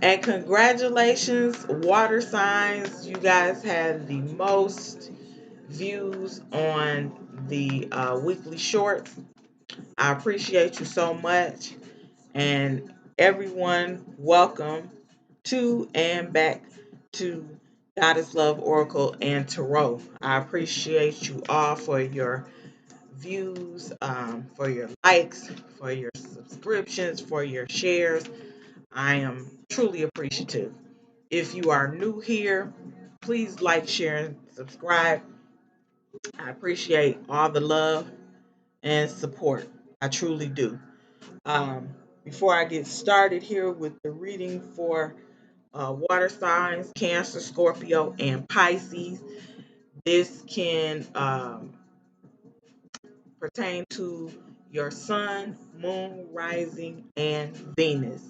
And congratulations, water signs. You guys had the most views on the weekly shorts. I appreciate you so much. And everyone, welcome to and back to Goddess Love Oracle and Tarot. I appreciate you all for your views, for your likes, for your subscriptions, for your shares. I am truly appreciative. If you are new here, please like, share, and subscribe. I appreciate all the love and support. I truly do. Um, Before I get started here with the reading for water signs, Cancer, Scorpio, and Pisces, this can pertain to your sun, moon, rising, and Venus.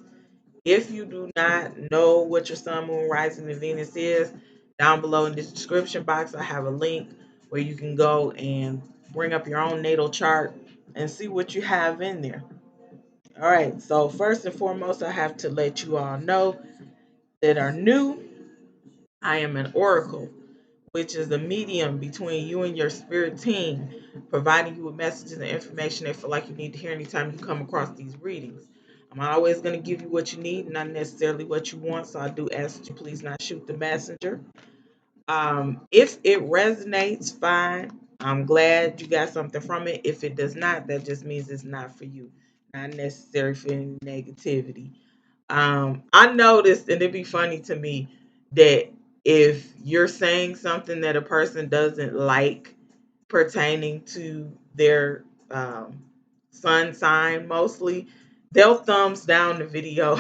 If you do not know what your sun, moon, rising, and Venus is, down below in the description box, I have a link where you can go and bring up your own natal chart and see what you have in there. All right, so first and foremost, I have to let you all know that are new, I am an oracle, which is the medium between you and your spirit team, providing you with messages and information they feel like you need to hear anytime you come across these readings. I'm always going to give you what you need, not necessarily what you want, so I do ask that you please not shoot the messenger. If it resonates, fine. I'm glad you got something from it. If it does not, that just means it's not for you. Not necessary for any negativity. I noticed, and it'd be funny to me, that if you're saying something that a person doesn't like pertaining to their sun sign, mostly, they'll thumbs down the video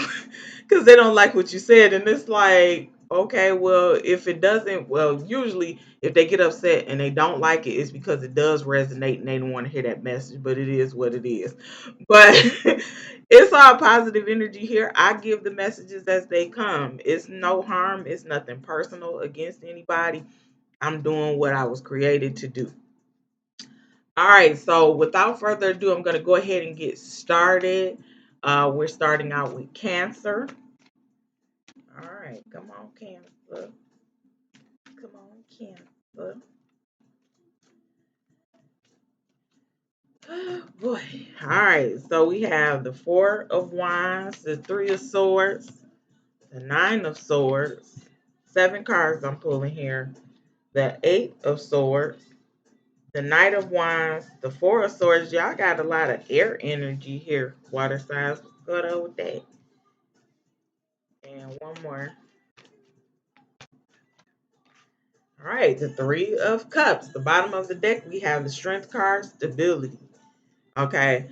because they don't like what you said. And it's like, okay, well, if it doesn't, well, usually if they get upset and they don't like it, it's because it does resonate and they don't want to hear that message, but it is what it is. But it's all positive energy here. I give the messages as they come. It's no harm, it's nothing personal against anybody. I'm doing what I was created to do. All right, so without further ado, I'm going to go ahead and get started. We're starting out with Cancer. All right, come on, Cancer. Come on, Cancer. Boy. All right, so we have the Four of Wands, the Three of Swords, the Nine of Swords, seven cards I'm pulling here, the Eight of Swords, the Knight of Wands, the Four of Swords. Y'all got a lot of air energy here, water signs. What's going on with that? And one more. All right, the Three of Cups. The bottom of the deck, we have the Strength card, stability. Okay.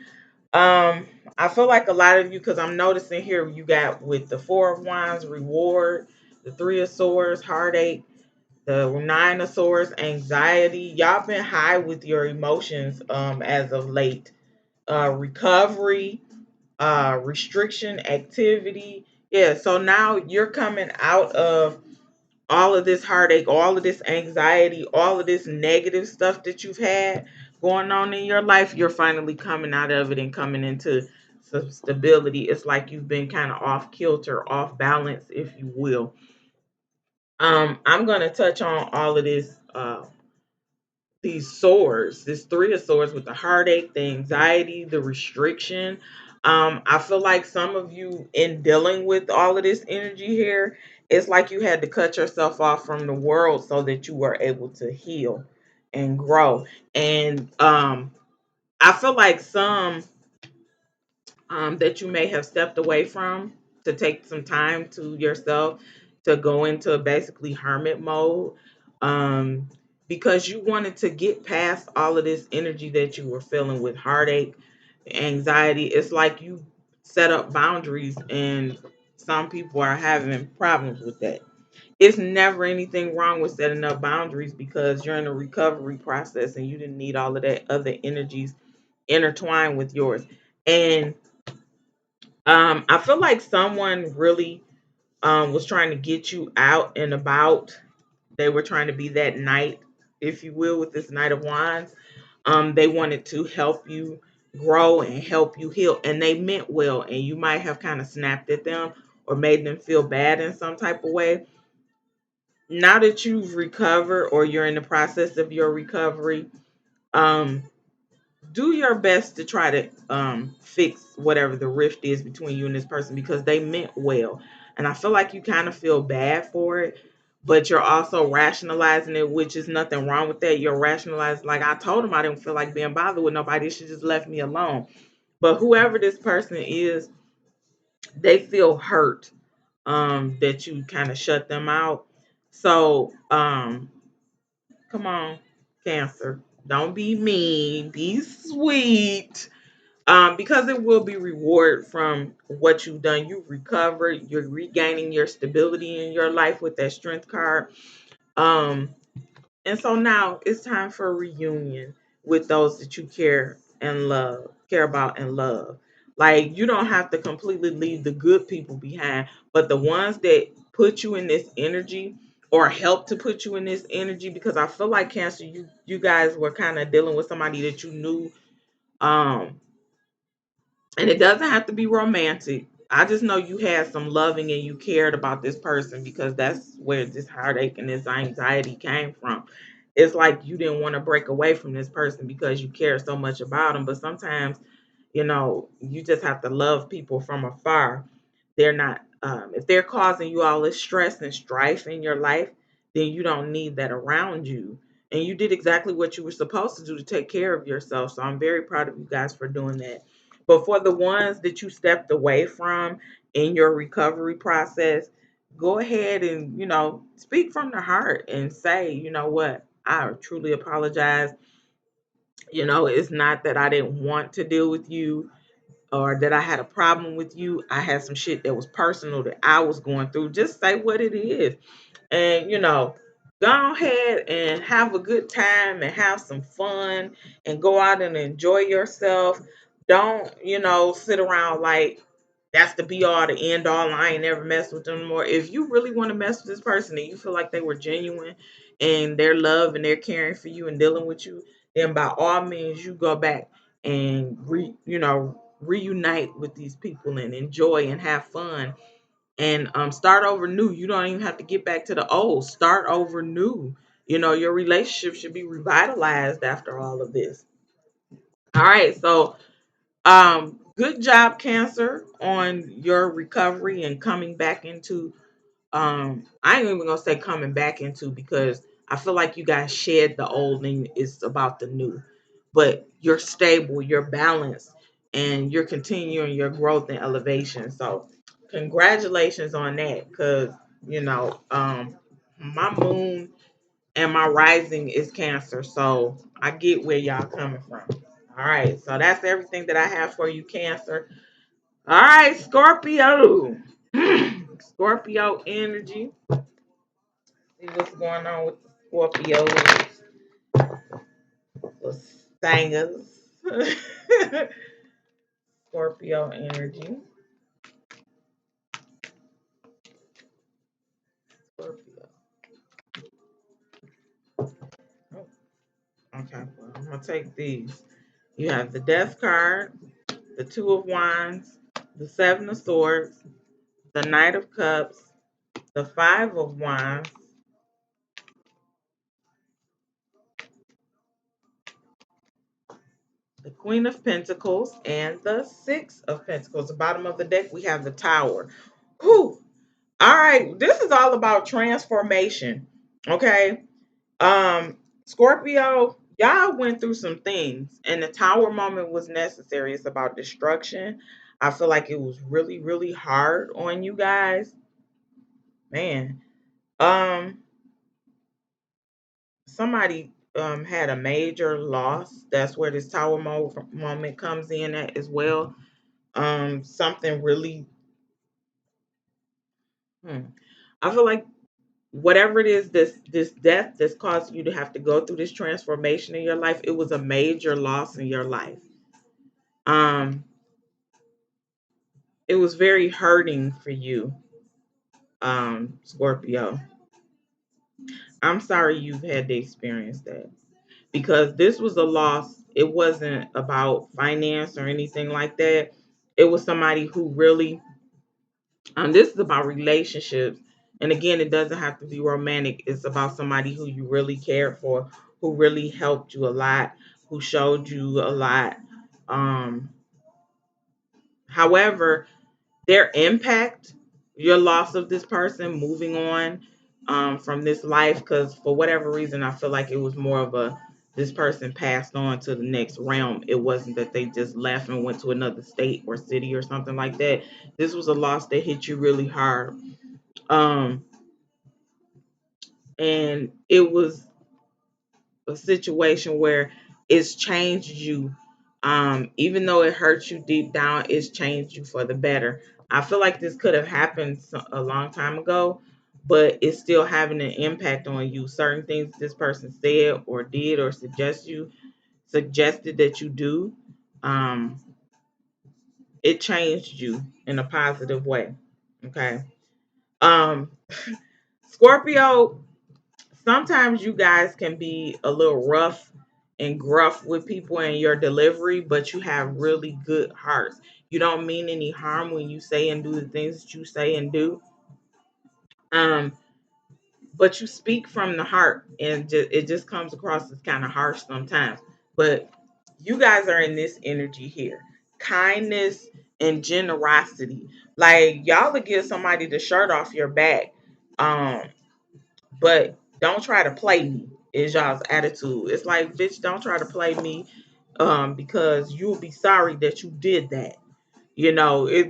Um, I feel like a lot of you, because I'm noticing here, you got with the Four of Wands, reward, the Three of Swords, heartache, the Nine of Swords, anxiety. Y'all been high with your emotions as of late. Recovery, restriction, activity. Yeah, so now you're coming out of all of this heartache, all of this anxiety, all of this negative stuff that you've had going on in your life. You're finally coming out of it and coming into some stability. It's like you've been kind of off kilter, off balance, if you will. I'm gonna touch on all of this these swords, this Three of Swords, with the heartache, the anxiety, the restriction. I feel like some of you, in dealing with all of this energy here, it's like you had to cut yourself off from the world so that you were able to heal and grow. And I feel like some that you may have stepped away from to take some time to yourself, to go into basically hermit mode, um, because you wanted to get past all of this energy that you were feeling with heartache, anxiety. It's like you set up boundaries, and some people are having problems with that. It's never anything wrong with setting up boundaries because you're in a recovery process and you didn't need all of that other energies intertwined with yours. And I feel like someone really was trying to get you out and about. They were trying to be that knight, if you will, with this Knight of Wands. They wanted to help you grow and help you heal, and they meant well. And you might have kind of snapped at them, or made them feel bad in some type of way. Now that you've recovered or you're in the process of your recovery, um, do your best to try to fix whatever the rift is between you and this person because they meant well. And I feel like you kind of feel bad for it, but you're also rationalizing it, which is nothing wrong with that. You're rationalizing, like I told him I didn't feel like being bothered with nobody. She just left me alone. But whoever this person is, they feel hurt that you kind of shut them out. So come on, Cancer. Don't be mean. Be sweet. Because it will be reward from what you've done. You've recovered. You're regaining your stability in your life with that strength card. Um, and so now it's time for a reunion with those that you care about and love. Like you don't have to completely leave the good people behind, but the ones that put you in this energy or help to put you in this energy, because I feel like Cancer, you guys were kind of dealing with somebody that you knew. Um, and it doesn't have to be romantic. I just know you had some loving and you cared about this person because that's where this heartache and this anxiety came from. It's like you didn't want to break away from this person because you care so much about them. But sometimes, you just have to love people from afar. They're not, if they're causing you all this stress and strife in your life, then you don't need that around you. And you did exactly what you were supposed to do to take care of yourself. So I'm very proud of you guys for doing that. But for the ones that you stepped away from in your recovery process, go ahead and, speak from the heart and say, you know what, I truly apologize. It's not that I didn't want to deal with you or that I had a problem with you. I had some shit that was personal that I was going through. Just say what it is. And go ahead and have a good time and have some fun and go out and enjoy yourself. Don't sit around like that's the be all, the end all. I ain't never mess with them more. If you really want to mess with this person and you feel like they were genuine and their love and they're caring for you and dealing with you, then by all means you go back and reunite with these people and enjoy and have fun and start over new. You don't even have to get back to the old. Start over new. Your relationship should be revitalized after all of this. All right, so good job, Cancer, on your recovery and coming back into. I ain't even gonna say coming back into because I feel like you guys shed the old and it's about the new. But you're stable, you're balanced, and you're continuing your growth and elevation. So congratulations on that, because my moon and my rising is Cancer, so I get where y'all coming from. All right, so that's everything that I have for you, Cancer. All right, Scorpio. Scorpio energy. See what's going on with the Scorpios, the singers. Scorpio energy. Scorpio. Oh, okay, well, I'm gonna take these. You have the Death card, the Two of Wands, the Seven of Swords, the Knight of Cups, the Five of Wands, the Queen of Pentacles, and the Six of Pentacles. The bottom of the deck, we have the Tower. Whew. All right, this is all about transformation. Okay. Scorpio, y'all went through some things, and the Tower moment was necessary. It's about destruction. I feel like it was really, really hard on you guys. Man. Um, somebody had a major loss. That's where this moment comes in at as well. Something really hmm. I feel like whatever it is, this death that's causing you to have to go through this transformation in your life, it was a major loss in your life. Um, it was very hurting for you, Scorpio. I'm sorry you've had to experience that because this was a loss. It wasn't about finance or anything like that. It was somebody who really This is about relationships. And again, it doesn't have to be romantic. It's about somebody who you really cared for, who really helped you a lot, who showed you a lot. Um, However, their impact, your loss of this person, moving on from this life, because for whatever reason, I feel like it was more of a this person passed on to the next realm. It wasn't that they just left and went to another state or city or something like that. This was a loss that hit you really hard. Um, and it was a situation where it's changed you. Even though it hurts you deep down, it's changed you for the better. I feel like this could have happened a long time ago, but it's still having an impact on you. Certain things this person said or did or suggested that you do, um, it changed you in a positive way. Okay. Um, Scorpio, sometimes you guys can be a little rough and gruff with people in your delivery, but you have really good hearts. You don't mean any harm when you say and do the things that you say and do. Um, but you speak from the heart, and it just comes across as kind of harsh sometimes. But you guys are in this energy here, kindness and generosity. Like y'all would give somebody the shirt off your back. Um, but don't try to play me is y'all's attitude. It's like, bitch, don't try to play me, because you'll be sorry that you did that.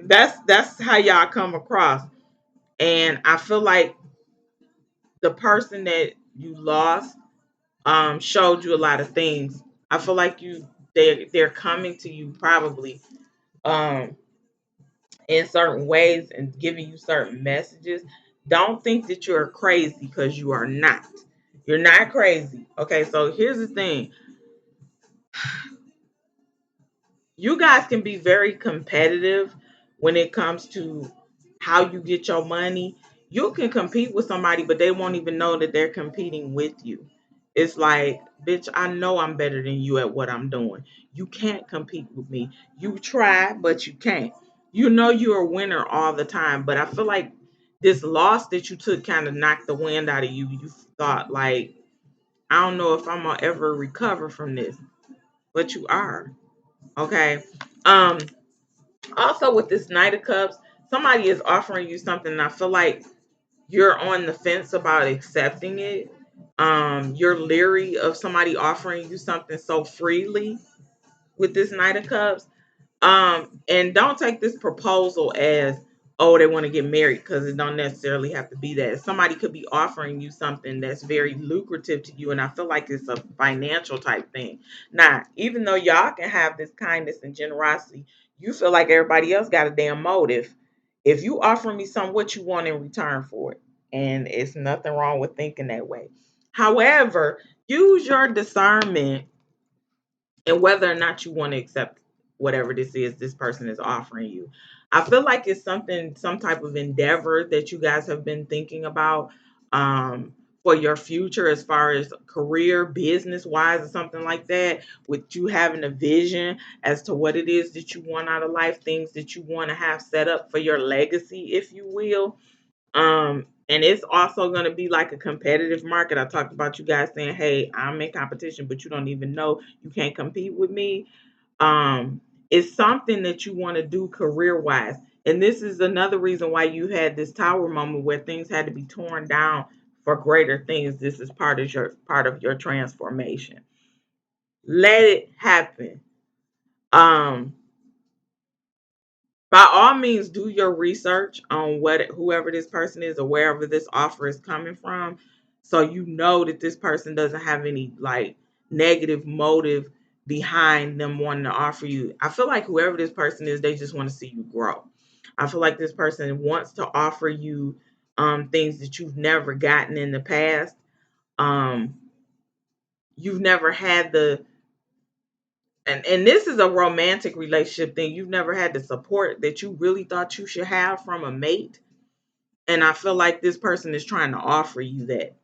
That's how y'all come across. And I feel like the person that you lost showed you a lot of things. I feel like they're coming to you probably um in certain ways and giving you certain messages. Don't think that you're crazy, because you are not. You're not crazy. Okay, so here's the thing. You guys can be very competitive when it comes to how you get your money. You can compete with somebody, but they won't even know that they're competing with you. It's like, bitch, I know I'm better than you at what I'm doing. You can't compete with me. You try, but you can't. You know you're a winner all the time, but I feel like this loss that you took kind of knocked the wind out of you. You thought like, I don't know if I'm gonna ever recover from this, but you are. Okay. Um, Also with this Knight of Cups, somebody is offering you something, and I feel like you're on the fence about accepting it. You're leery of somebody offering you something so freely with this Knight of Cups. And don't take this proposal as, oh, they want to get married, because it don't necessarily have to be that. Somebody could be offering you something that's very lucrative to you, and I feel like it's a financial type thing. Now, even though y'all can have this kindness and generosity, you feel like everybody else got a damn motive. If you offer me something, what you want in return for it? And it's nothing wrong with thinking that way. However, use your discernment and whether or not you want to accept whatever this is this person is offering you. I feel like it's something, some type of endeavor that you guys have been thinking about for your future, as far as career, business wise, or something like that, with you having a vision as to what it is that you want out of life, things that you want to have set up for your legacy, if you will. And it's also going to be like a competitive market. I talked about you guys saying, hey, I'm in competition, but you don't even know you can't compete with me. Um, it's something that you want to do career wise. And this is another reason why you had this tower moment where things had to be torn down for greater things. This is part of your transformation. Let it happen. Um, by all means, do your research on what whoever this person is or wherever this offer is coming from, so you know that this person doesn't have any like negative motive behind them wanting to offer you. I feel like whoever this person is, they just want to see you grow. I feel like this person wants to offer you things that you've never gotten in the past. um you've never had the and this is a romantic relationship thing. You've never had the support that you really thought you should have from a mate. And I feel like this person is trying to offer you that.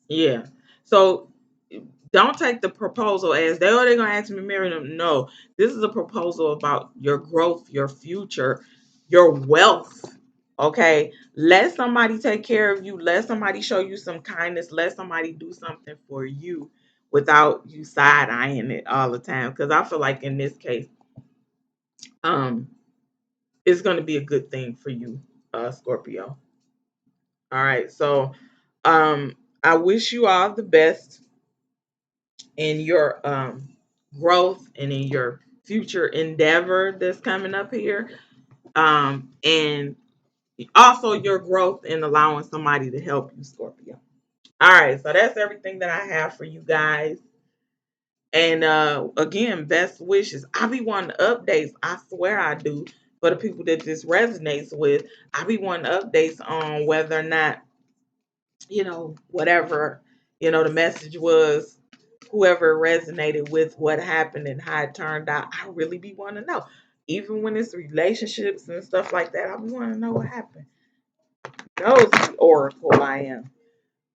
Yeah. So don't take the proposal as they're gonna ask me to marry them. No, this is a proposal about your growth, your future, your wealth. Okay, let somebody take care of you. Let somebody show you some kindness. Let somebody do something for you without you side eyeing it all the time. Because I feel like in this case, um, it's going to be a good thing for you, Scorpio. All right, so I wish you all the best in your growth and in your future endeavor that's coming up here. And also your growth in allowing somebody to help you, Scorpio. All right, so that's everything that I have for you guys. And again, best wishes. I be wanting updates. I swear I do. For the people that this resonates with, I be wanting updates on whether or not, whatever, the message was, whoever resonated with what happened and how it turned out. I really be wanting to know. Even when it's relationships and stuff like that, I be wanting to know what happened. Knows the oracle I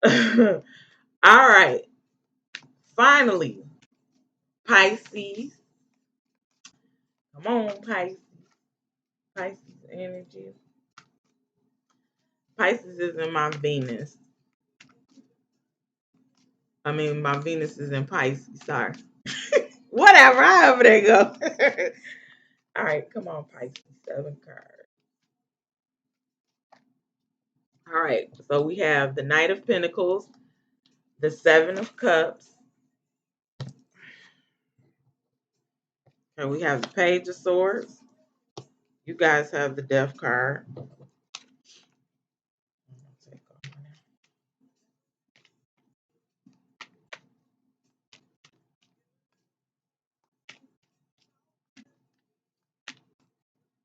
am. All right. Finally, Pisces. Come on, Pisces. Pisces energy. Pisces is in my Venus. I mean, my Venus is in Pisces. Sorry. Whatever. However they go. All right. Come on, Pisces. 7 cards. All right. So we have the Knight of Pentacles, the 7 of Cups, and we have the Page of Swords. You guys have the Death card.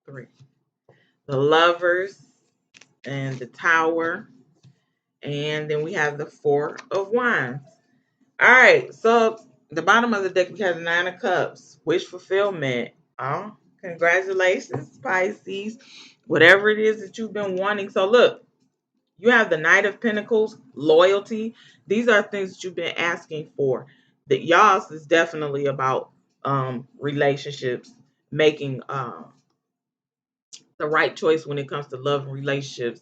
3. The Lovers and the Tower. And then we have the 4 of Wands. All right. So the bottom of the deck, we have the 9 of Cups, wish fulfillment. Oh, congratulations, Pisces. Whatever it is that you've been wanting. So look, you have the Knight of Pentacles, loyalty. These are things that you've been asking for. That y'all's is definitely about relationships, making the right choice when it comes to love and relationships.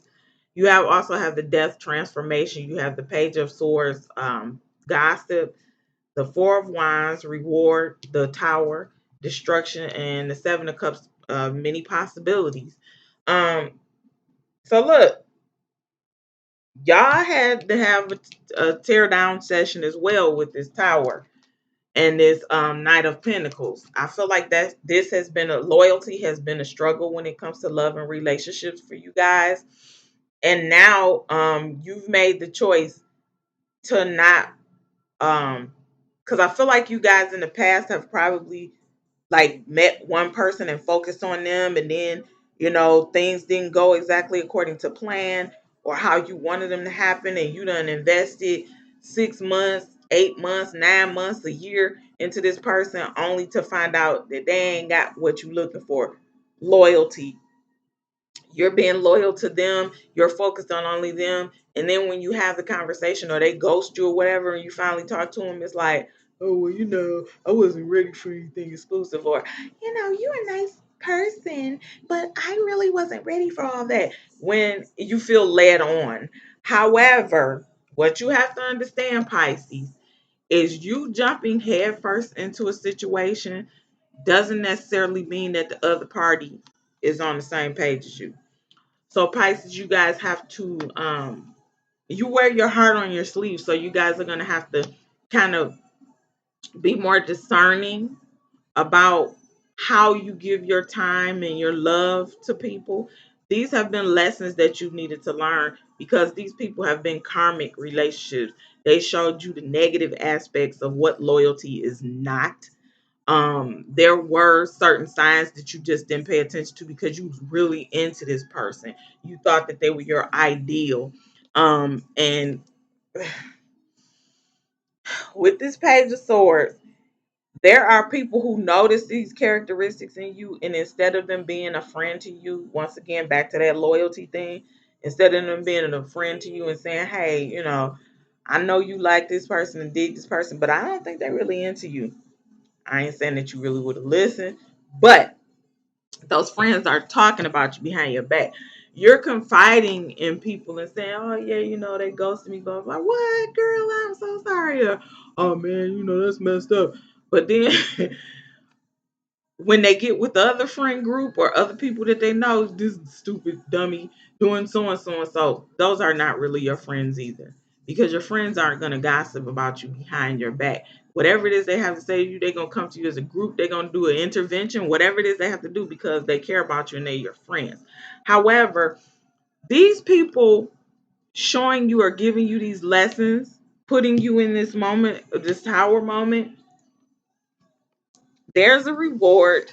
You have also have the Death transformation. You have the Page of Swords, gossip, the 4 of Wands, reward, the Tower, destruction, and the 7 of Cups, many possibilities. Um, so look, y'all had to have a tear down session as well with this Tower and this Knight of Pentacles. I feel like that this has been a loyalty has been a struggle when it comes to love and relationships for you guys. And now you've made the choice to not because I feel like you guys in the past have probably like met one person and focused on them, and then things didn't go exactly according to plan or how you wanted them to happen, and you done invested 6 months, 8 months, 9 months, a year into this person only to find out that they ain't got what you looking for. Loyalty, you're being loyal to them, you're focused on only them, and then when you have the conversation or they ghost you or whatever and you finally talk to them, it's like, oh well, I wasn't ready for anything exclusive, or you're a nice person, but I really wasn't ready for all that, when you feel led on. However, what you have to understand, Pisces, is you jumping headfirst into a situation doesn't necessarily mean that the other party is on the same page as you. So Pisces, you guys have to you wear your heart on your sleeve. So you guys are gonna have to kind of be more discerning about how you give your time and your love to people. These have been lessons that you needed to learn because these people have been karmic relationships. They showed you the negative aspects of what loyalty is not. There were certain signs that you just didn't pay attention to because you was really into this person. You thought that they were your ideal. And with this Page of Swords, there are people who notice these characteristics in you, and instead of them being a friend to you, once again back to that loyalty thing, instead of them being a friend to you and saying, hey, I know you like this person and dig this person, but I don't think they're really into you. I ain't saying that you really would have listened, but Those friends are talking about you behind your back. You're confiding in people and saying, "Oh yeah, they ghosted me." But like, what, girl? I'm so sorry. Or, oh man, that's messed up. But then when they get with the other friend group or other people that they know, this stupid dummy doing so and so and so, those are not really your friends either. Because your friends aren't going to gossip about you behind your back. Whatever it is they have to say to you, they're going to come to you as a group. They're going to do an intervention, whatever it is they have to do because they care about you and they're your friends. However, these people showing you or giving you these lessons, putting you in this moment, this tower moment, there's a reward,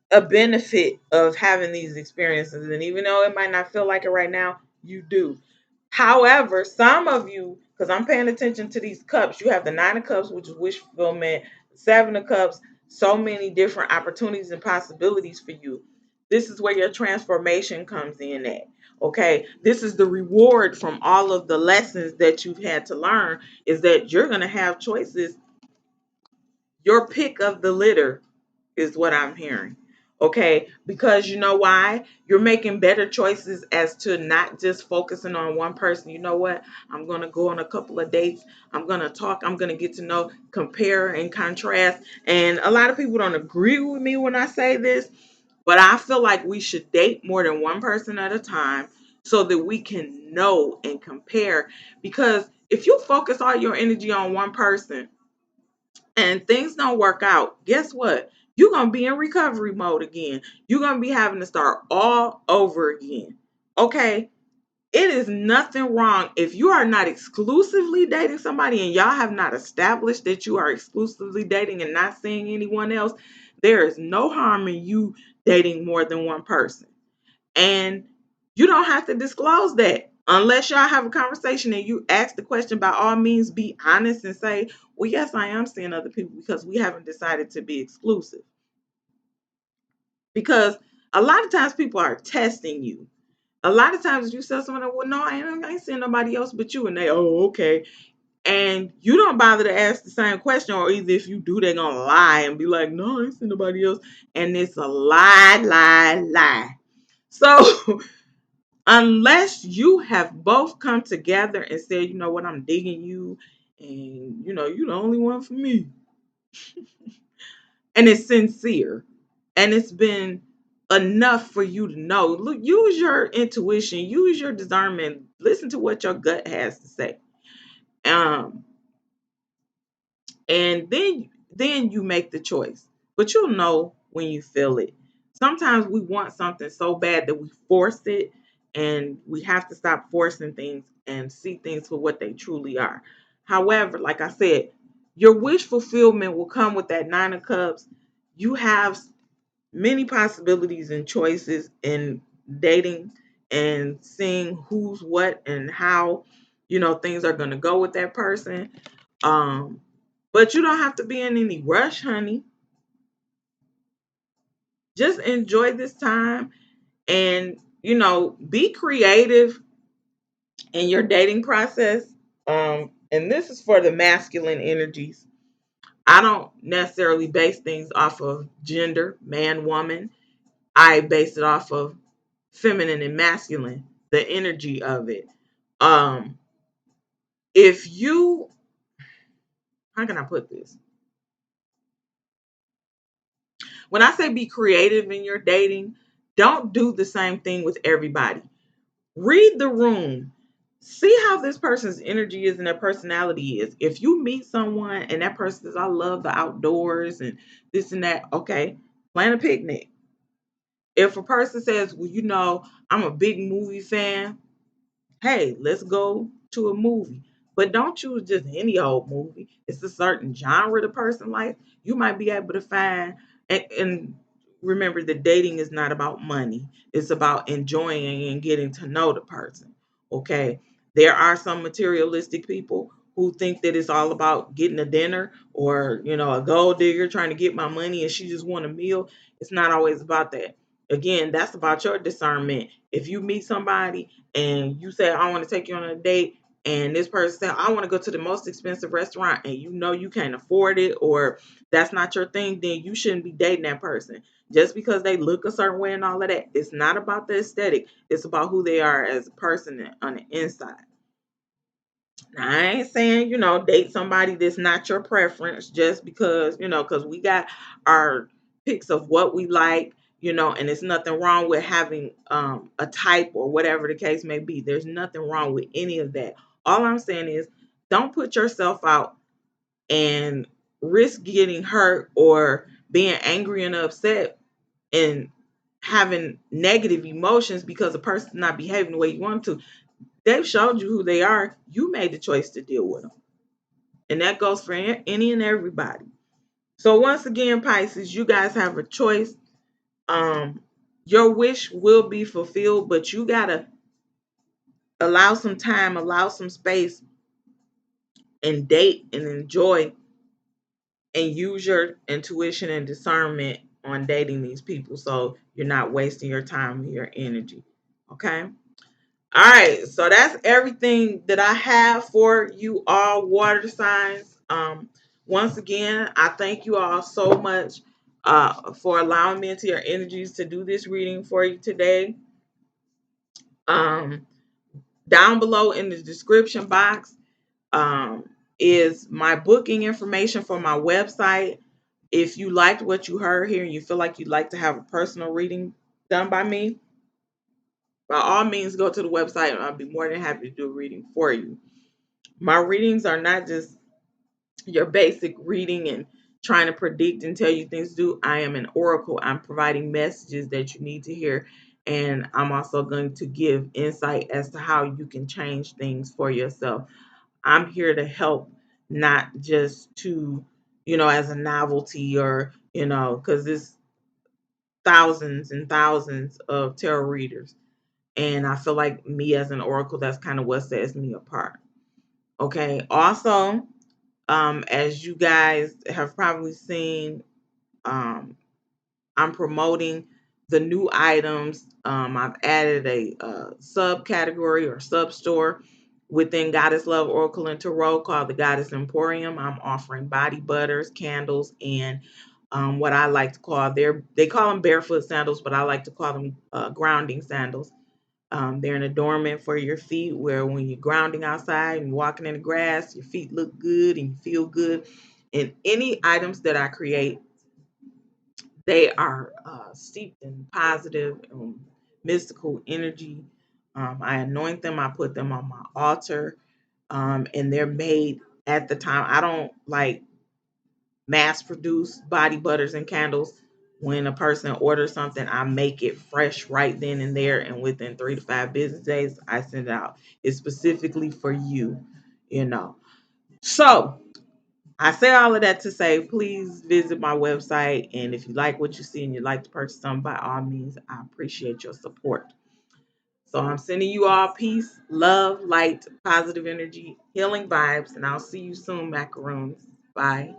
a benefit of having these experiences. And even though it might not feel like it right now, you do. However, some of you, because I'm paying attention to these cups, you have the Nine of Cups, which is wish fulfillment, Seven of Cups, so many different opportunities and possibilities for you. This is where your transformation comes in at. Okay. This is the reward from all of the lessons that you've had to learn, is that you're going to have choices, your pick of the litter is what I'm hearing. Okay, because you know why? You're making better choices as to not just focusing on one person. You know what? I'm going to go on a couple of dates. I'm going to talk. I'm going to get to know, compare, and contrast. And a lot of people don't agree with me when I say this, but I feel like we should date more than one person at a time so that we can know and compare. Because if you focus all your energy on one person, and things don't work out, guess what? You're going to be in recovery mode again. You're going to be having to start all over again. Okay? It is nothing wrong if you are not exclusively dating somebody and y'all have not established that you are exclusively dating and not seeing anyone else. There is no harm in you dating more than one person. And you don't have to disclose that unless y'all have a conversation and you ask the question. By all means, be honest and say, well, yes, I am seeing other people because we haven't decided to be exclusive. Because a lot of times people are testing you. A lot of times you tell someone, well, no, I ain't seeing nobody else but you. And they, oh, okay. And you don't bother to ask the same question, or either if you do, they're going to lie and be like, no, I ain't seen nobody else. And it's a lie, lie, lie. So unless you have both come together and said, you know what, I'm digging you, and you're the only one for me, and it's sincere, and it's been enough for you to know. Look, use your intuition, use your discernment, listen to what your gut has to say. Um, and then you make the choice. But you'll know when you feel it. Sometimes we want something so bad that we force it, and we have to stop forcing things and see things for what they truly are. However, like I said, your wish fulfillment will come with that Nine of Cups. You have many possibilities and choices in dating and seeing who's what and how things are going to go with that person. um but you don't have to be in any rush, honey. Just enjoy this time, and be creative in your dating process. And this is for the masculine energies. I don't necessarily base things off of gender, man, woman. I base it off of feminine and masculine, the energy of it. Um, if you, how can I put this? When I say be creative in your dating, don't do the same thing with everybody. Read the room. See how this person's energy is and their personality is. If you meet someone and that person says, I love the outdoors and this and that, okay, plan a picnic. If a person says, well, I'm a big movie fan, hey, let's go to a movie. But don't choose just any old movie. It's a certain genre the person likes. You might be able to find, and remember that dating is not about money. It's about enjoying and getting to know the person. Okay. There are some materialistic people who think that it's all about getting a dinner, or, a gold digger trying to get my money and she just want a meal. It's not always about that. Again, that's about your discernment. If you meet somebody and you say, I want to take you on a date, and this person said, I want to go to the most expensive restaurant, and you can't afford it, or that's not your thing, then you shouldn't be dating that person. Just because they look a certain way and all of that, it's not about the aesthetic. It's about who they are as a person on the inside. Now, I ain't saying, date somebody that's not your preference just because, because we got our picks of what we like, and it's nothing wrong with having a type or whatever the case may be. There's nothing wrong with any of that. All I'm saying is don't put yourself out and risk getting hurt or being angry and upset and having negative emotions because a person's not behaving the way you want to. They've showed you who they are. You made the choice to deal with them. And that goes for any and everybody. So once again, Pisces, you guys have a choice. Um, your wish will be fulfilled, but you gotta allow some time, allow some space, and date and enjoy and use your intuition and discernment on dating these people so you're not wasting your time and your energy. Okay. All right, so that's everything that I have for you all water signs. Once again, I thank you all so much for allowing me into your energies to do this reading for you today. Um, Down below in the description box um, is my booking information for my website. If you liked what you heard here and you feel like you'd like to have a personal reading done by me, by all means, go to the website and I'll be more than happy to do a reading for you. My readings are not just your basic reading and trying to predict and tell you things to do. I am an oracle. I'm providing messages that you need to hear. And I'm also going to give insight as to how you can change things for yourself. I'm here to help, not just to, as a novelty or, because there's thousands and thousands of tarot readers. And I feel like me as an oracle, that's kind of what sets me apart. Okay. Also, as you guys have probably seen, um, I'm promoting the new items. I've added a subcategory or sub store within Goddess Love Oracle and Tarot called the Goddess Emporium. I'm offering body butters, candles, and what I like to call they call them barefoot sandals, but I like to call them grounding sandals. They're an adornment for your feet where when you're grounding outside and walking in the grass, your feet look good and you feel good. And any items that I create, they are steeped in positive mystical energy. I anoint them, I put them on my altar, and they're made at the time. I don't like mass produce body butters and candles. When a person orders something, I make it fresh right then and there, and within 3 to 5 business days, I send it out. It's specifically for you, you know. So I say all of that to say, please visit my website, and if you like what you see and you'd like to purchase something, by all means, I appreciate your support. So I'm sending you all peace, love, light, positive energy, healing vibes, and I'll see you soon, macaroons. Bye.